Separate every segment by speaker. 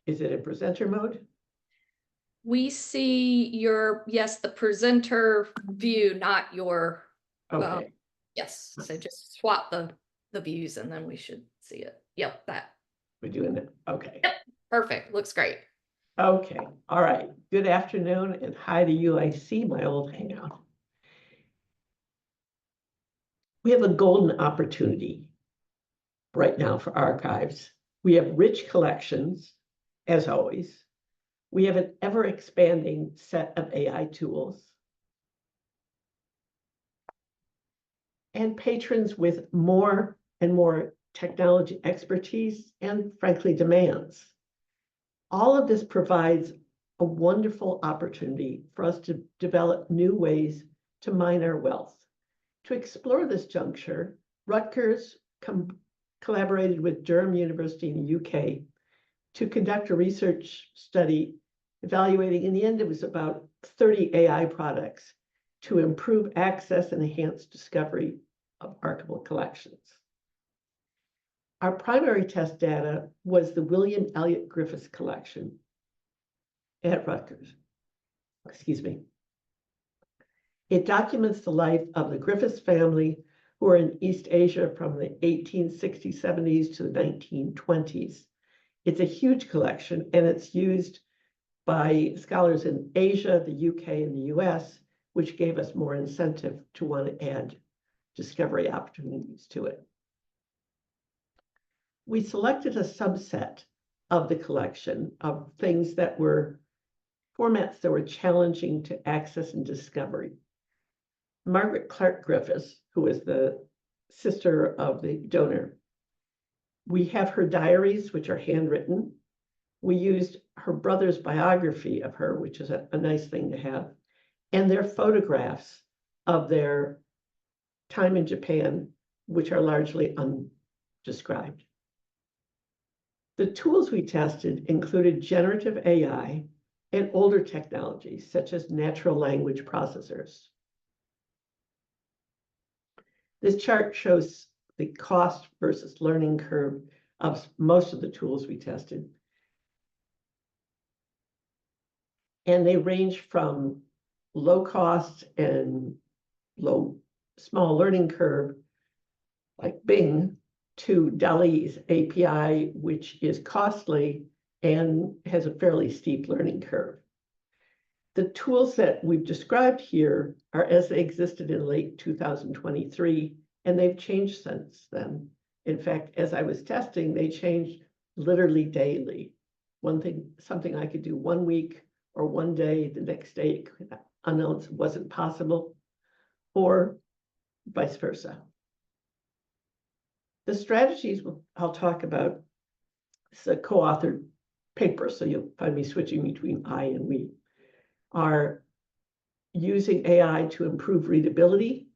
Speaker 1: Is it in presenter mode?
Speaker 2: We see your, yes, the presenter view, not your,
Speaker 1: Okay,
Speaker 2: yes. So just swap the views and then we should see it. Yep, that.
Speaker 1: we're doing it. Okay.
Speaker 2: Yep, perfect. Looks great.
Speaker 1: Okay, all right. Good afternoon and hi to UIC, my old hangout. We have a golden opportunity right now for archives. We have rich collections, as always. We have an ever-expanding set of AI tools. And patrons with more and more technology expertise and, frankly, demands. All of this provides a wonderful opportunity for us to develop new ways to mine our wealth. To explore this juncture, Rutgers collaborated with Durham University in the UK to conduct a research study evaluating, in the end, it was about 30 AI products to improve access and enhance discovery of archival collections. Our primary test data was the William Elliott Griffiths collection at Rutgers. Excuse me. It documents the life of the Griffiths family who were in East Asia from the 1860s, 70s to the 1920s. It's a huge collection and it's used by scholars in Asia, the UK, and the US, which gave us more incentive to want to add discovery opportunities to it. We selected a subset of the collection of things that were formats that were challenging to access and discovery. Margaret Clark Griffiths, who is the sister of the donor, we have her diaries, which are handwritten. We used her brother's biography of her, which is a nice thing to have, and their photographs of their time in Japan, which are largely undescribed. The tools we tested included generative AI and older technologies, such as natural language processors. This chart shows the cost versus learning curve of most of the tools we tested. And they range from low cost and small learning curve, like Bing, to DALL-E's API, which is costly and has a fairly steep learning curve. The tools that we've described here are as they existed in late 2023, and they've changed since then. In fact, as I was testing, they changed literally daily. Something I could do 1 week or 1 day, the next day announce wasn't possible, or vice versa. The strategies I'll talk about, it's a co-authored paper, so you'll find me switching between I and we, are using AI to improve readability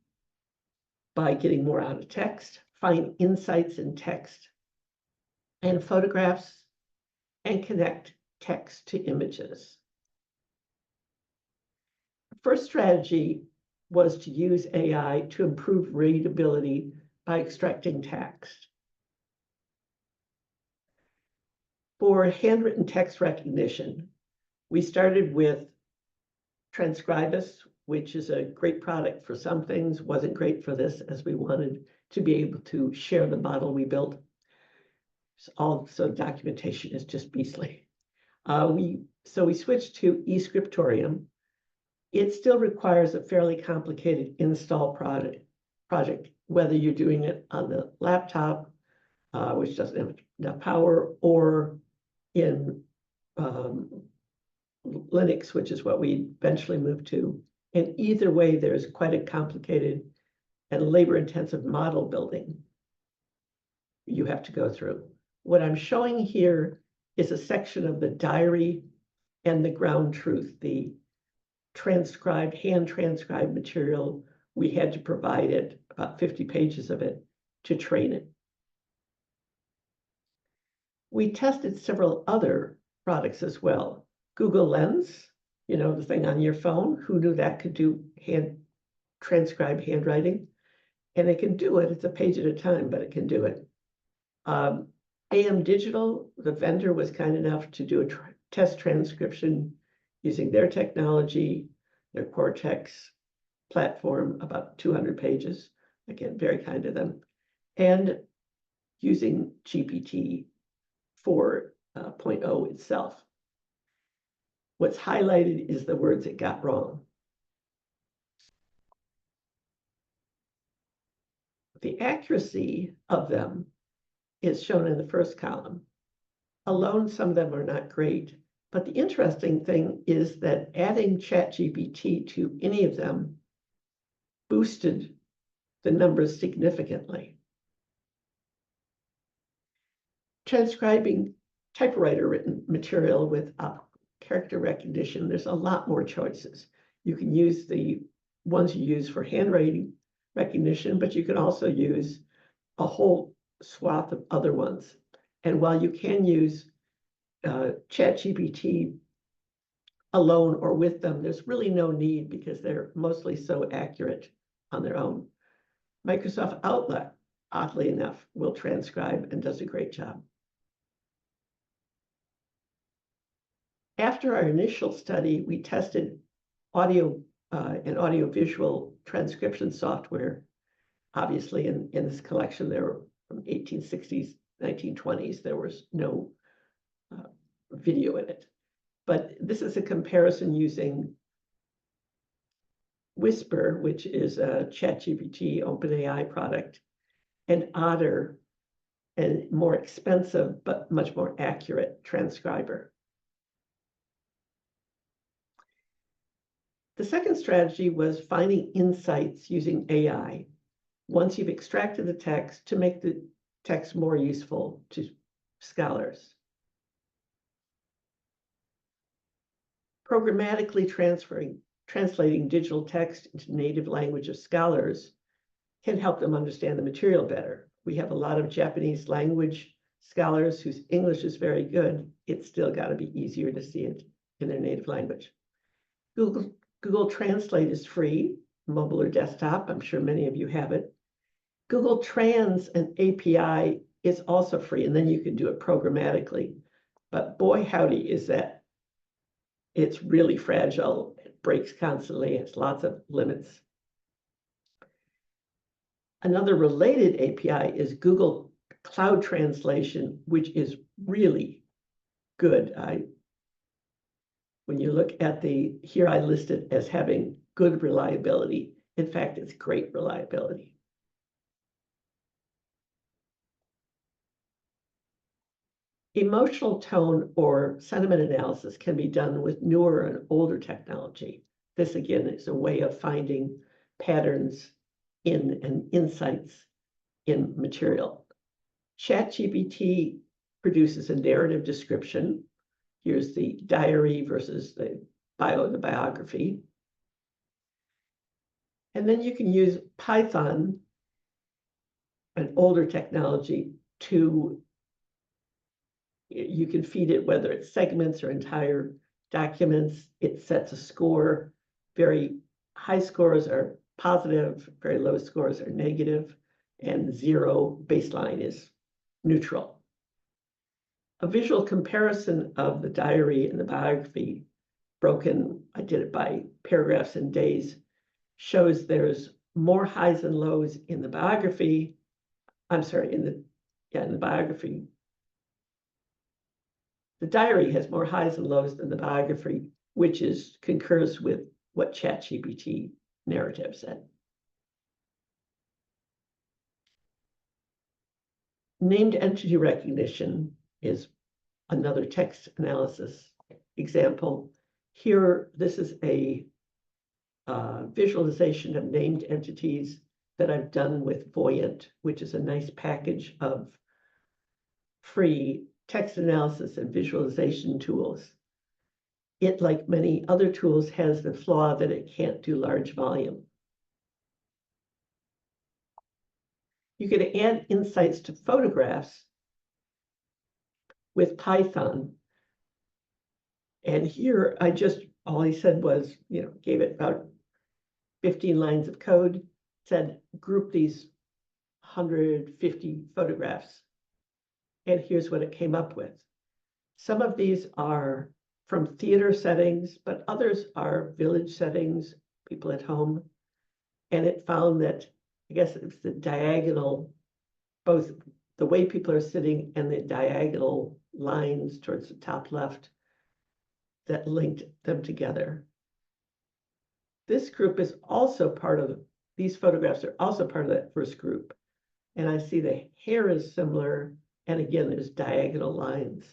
Speaker 1: by getting more out of text, find insights in text and photographs, and connect text to images. The first strategy was to use AI to improve readability by extracting text. For handwritten text recognition, we started with Transcribus, which is a great product for some things, wasn't great for this, as we wanted to be able to share the model we built. So documentation is just beastly. So we switched to eScriptorium. It still requires a fairly complicated install project, whether you're doing it on the laptop, which doesn't have enough power, or in Linux, which is what we eventually moved to. And either way, there's quite a complicated and labor-intensive model building you have to go through. What I'm showing here is a section of the diary and the ground truth, the hand-transcribed material. We had to provide it, about 50 pages of it, to train it. We tested several other products as well. Google Lens, the thing on your phone, who knew that could do hand transcribe handwriting, and it can do it. It's a page at a time, but it can do it. AM Digital, the vendor, was kind enough to do a test transcription using their technology, their Cortex platform, about 200 pages. Again, very kind of them. And using GPT 4.0 itself. What's highlighted is the words it got wrong. The accuracy of them is shown in the first column. Alone, some of them are not great, but the interesting thing is that adding ChatGPT to any of them boosted the numbers significantly. Transcribing typewriter written material with character recognition, there's a lot more choices. You can use the ones you use for handwriting recognition, but you can also use a whole swath of other ones. And while you can use ChatGPT alone or with them, there's really no need because they're mostly so accurate on their own. Microsoft Outlook, oddly enough, will transcribe and does a great job. After our initial study, we tested audio and audiovisual transcription software. Obviously, in this collection, there were from 1860s, 1920s, there was no video in it. But this is a comparison using Whisper, which is a ChatGPT OpenAI product, and Otter, a more expensive but much more accurate transcriber. The second strategy was finding insights using AI. Once you've extracted the text, to make the text more useful to scholars. Programmatically translating digital text into native language of scholars can help them understand the material better. We have a lot of Japanese language scholars whose English is very good. It's still got to be easier to see it in their native language. Google Translate is free, mobile or desktop. I'm sure many of you have it. Google Trans, an API, is also free, and then you can do it programmatically. But boy, howdy, is that it's really fragile. It breaks constantly. It's lots of limits. Another related API is Google Cloud Translation, which is really good. When you look at here I list it as having good reliability. In fact, it's great reliability. Emotional tone or sentiment analysis can be done with newer and older technology. This, again, is a way of finding patterns in and insights in material. ChatGPT produces a narrative description. Here's the diary versus the biography. And then you can use Python, an older technology, you can feed it whether it's segments or entire documents. It sets a score. Very high scores are positive, very low scores are negative, and 0 baseline is neutral. A visual comparison of the diary and the biography, broken, I did it by paragraphs and days, shows there's more highs and lows in the biography. I'm sorry, in the biography. The diary has more highs and lows than the biography, which concurs with what ChatGPT narrative said. Named entity recognition is another text analysis example. Here, this is a visualization of named entities that I've done with Voyant, which is a nice package of free text analysis and visualization tools. It, like many other tools, has the flaw that it can't do large volume. You can add insights to photographs with Python. And here all I said was, gave it about 15 lines of code, said, group these 150 photographs. And here's what it came up with. Some of these are from theater settings, but others are village settings, people at home. And it found that, I guess it's the diagonal, both the way people are sitting and the diagonal lines towards the top left that linked them together. This group is also part of, these photographs are also part of that first group. And I see the hair is similar. And again, there's diagonal lines.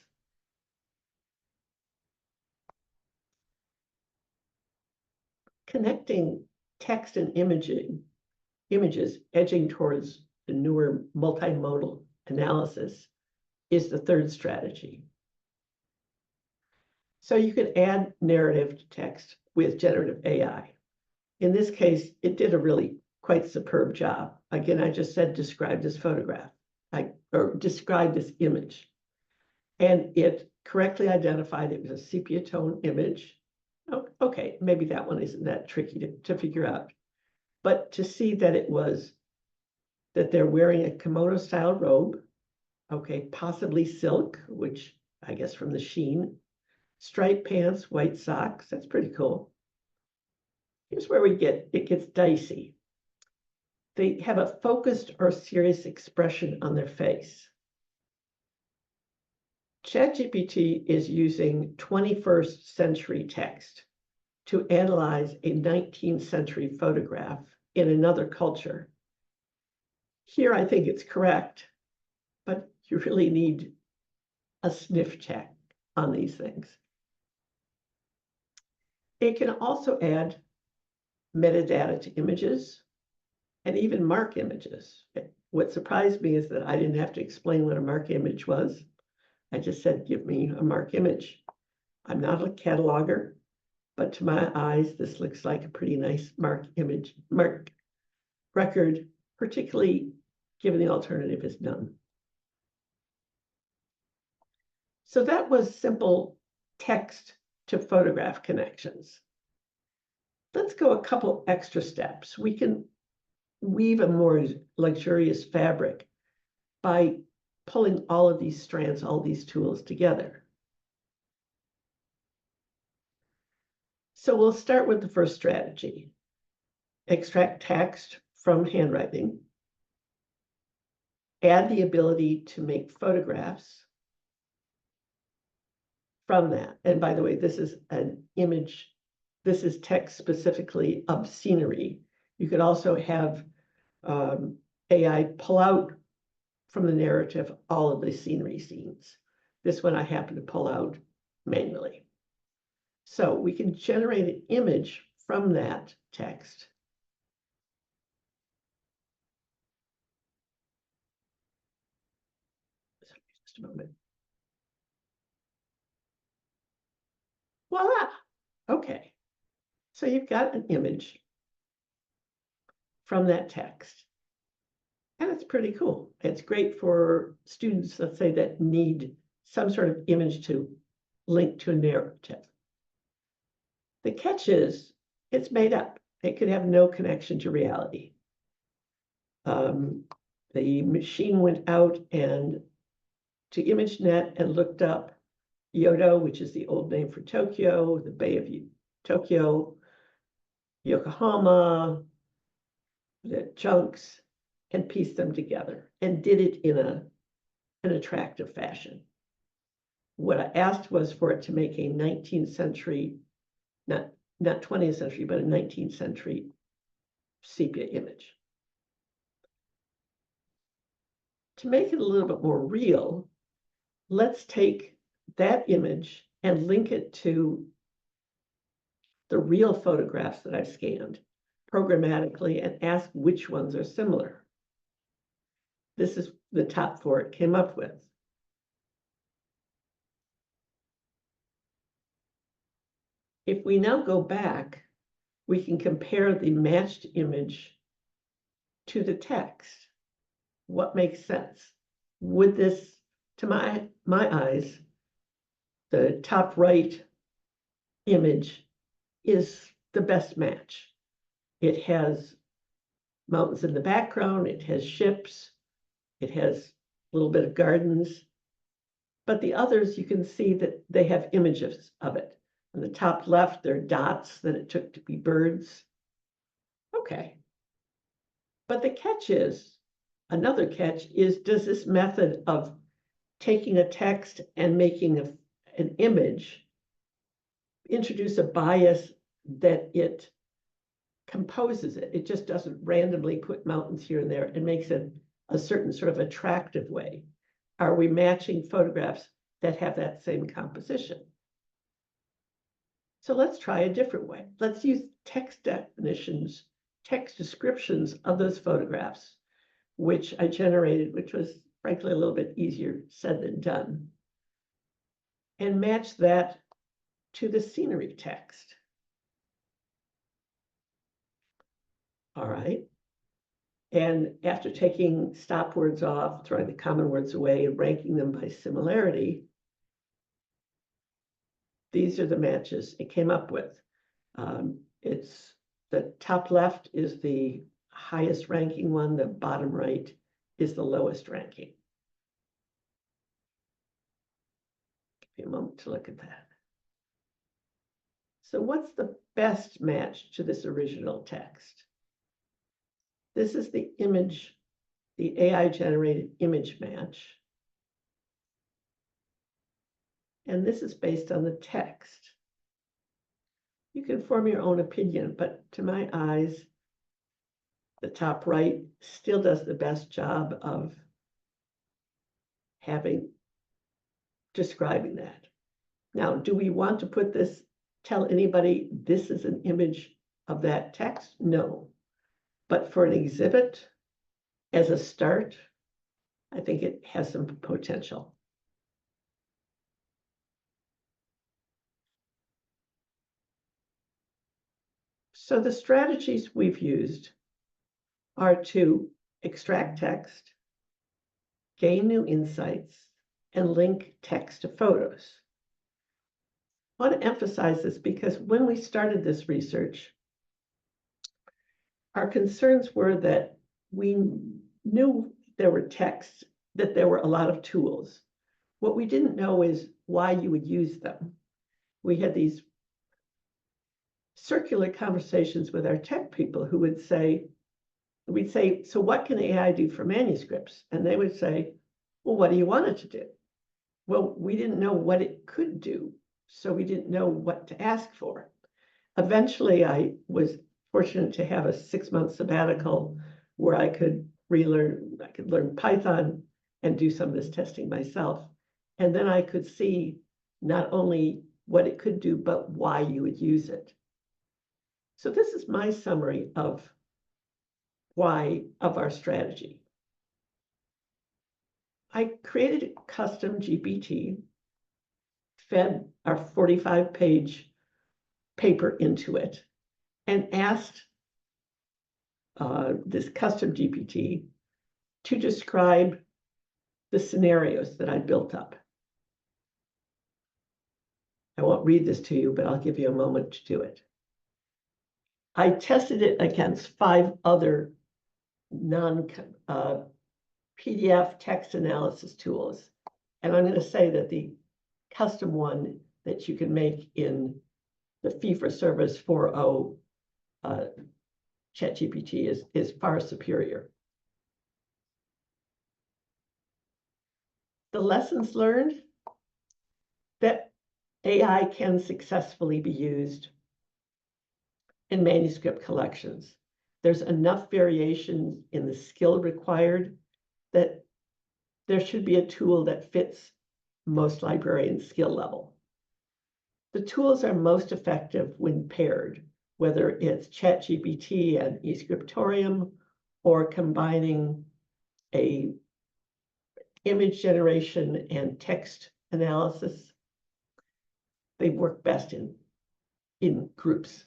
Speaker 1: Connecting text and images edging towards the newer multimodal analysis is the third strategy. So you can add narrative to text with generative AI. In this case, it did a really quite superb job. Again, I just said, describe this photograph, or describe this image. And it correctly identified it was a sepia tone image. Oh, okay, maybe that one isn't that tricky to figure out. But to see that it was, that they're wearing a kimono style robe, okay, possibly silk, which I guess from the sheen, striped pants, white socks, that's pretty cool. Here's where it gets dicey. They have a focused or serious expression on their face. ChatGPT is using 21st century text to analyze a 19th century photograph in another culture. Here, I think it's correct, but you really need a sniff check on these things. It can also add metadata to images and even mark images. What surprised me is that I didn't have to explain what a mark image was. I just said, give me a mark image. I'm not a cataloger, but to my eyes, this looks like a pretty nice mark record, particularly given the alternative is none. So that was simple text to photograph connections. Let's go a couple extra steps. We can weave a more luxurious fabric by pulling all of these strands, all these tools together. So we'll start with the first strategy. Extract text from handwriting. Add the ability to make photographs from that. And by the way, this is an image, this is text specifically of scenery. You could also have AI pull out from the narrative all of the scenery scenes. This one I happen to pull out manually. So we can generate an image from that text. Sorry, just a moment. Voila. Okay. So you've got an image from that text. And it's pretty cool. It's great for students, let's say, that need some sort of image to link to a narrative. The catch is it's made up. It could have no connection to reality. The machine went out and to ImageNet and looked up Kyoto, which is the old name for Tokyo, the Bay of Tokyo, Yokohama, the chunks, and pieced them together and did it in an attractive fashion. What I asked was for it to make a 19th century, not 20th century, but a 19th century sepia image. To make it a little bit more real, let's take that image and link it to the real photographs that I've scanned programmatically and ask which ones are similar. This is the top 4 it came up with. If we now go back, we can compare the matched image to the text. What makes sense? Would this, to my eyes, the top right image is the best match. It has mountains in the background, it has ships, it has a little bit of gardens. But the others, you can see that they have images of it. On the top left, there are dots that it took to be birds. Okay. But the catch is, another catch is, does this method of taking a text and making an image introduce a bias that it composes it? It just doesn't randomly put mountains here and there and makes it a certain sort of attractive way. Are we matching photographs that have that same composition? So let's try a different way. Let's use text definitions, text descriptions of those photographs, which I generated, which was frankly a little bit easier said than done, and match that to the scenery text. All right. And after taking stop words off, throwing the common words away, and ranking them by similarity, these are the matches it came up with. It's the top left is the highest ranking one, the bottom right is the lowest ranking. Give me a moment to look at that. So what's the best match to this original text? This is the image, the AI generated image match. And this is based on the text. You can form your own opinion, but to my eyes, the top right still does the best job of describing that. Now, do we want to put this, tell anybody this is an image of that text? No. But for an exhibit, as a start, I think it has some potential. So the strategies we've used are to extract text, gain new insights, and link text to photos. I want to emphasize this because when we started this research, our concerns were that we knew there were texts, that there were a lot of tools. What we didn't know is why you would use them. We had these circular conversations with our tech people who would say, we'd say, so what can AI do for manuscripts? And they would say, well, what do you want it to do? Well, we didn't know what it could do, so we didn't know what to ask for. Eventually, I was fortunate to have a 6-month sabbatical where I could learn Python and do some of this testing myself. And then I could see not only what it could do, but why you would use it. So this is my summary of our strategy. I created a custom GPT, fed our 45-page paper into it, and asked this custom GPT to describe the scenarios that I built up. I won't read this to you, but I'll give you a moment to do it. I tested it against 5 other PDF text analysis tools. And I'm going to say that the custom one that you can make in the fee-for-service 4.0 ChatGPT is far superior. The lessons learned, that AI can successfully be used in manuscript collections. There's enough variation in the skill required that there should be a tool that fits most librarians' skill level. The tools are most effective when paired, whether it's ChatGPT and eScriptorium or combining a image generation and text analysis. They work best in groups.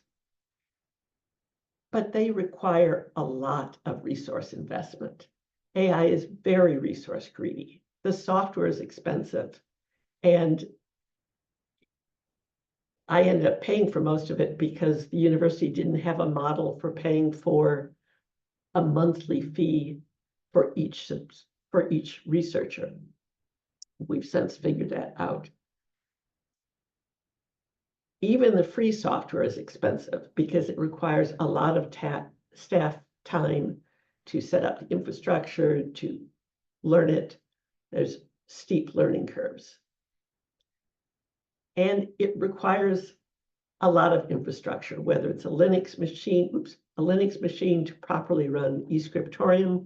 Speaker 1: But they require a lot of resource investment. AI is very resource greedy. The software is expensive. And I ended up paying for most of it because the university didn't have a model for paying for a monthly fee for each researcher. We've since figured that out. Even the free software is expensive because it requires a lot of staff time to set up the infrastructure, to learn it. There's steep learning curves. And it requires a lot of infrastructure, whether it's a Linux machine to properly run eScriptorium,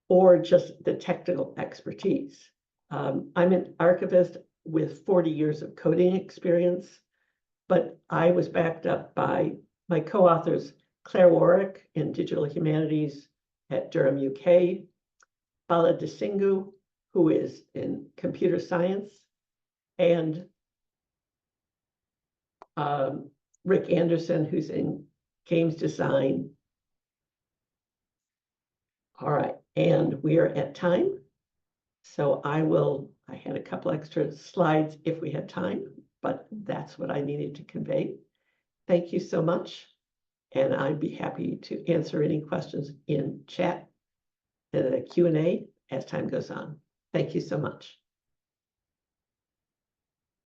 Speaker 1: or just the technical expertise. I'm an archivist with 40 years of coding experience, but I was backed up by my co-authors, Claire Warwick in Digital Humanities at Durham, UK, Bala Desingu, who is in computer science, and Rick Anderson, who's in games design. All right, and we are at time. So I had a couple extra slides if we had time, but that's what I needed to convey. Thank you so much. And I'd be happy to answer any questions in chat, the Q&A as time goes on. Thank you so much.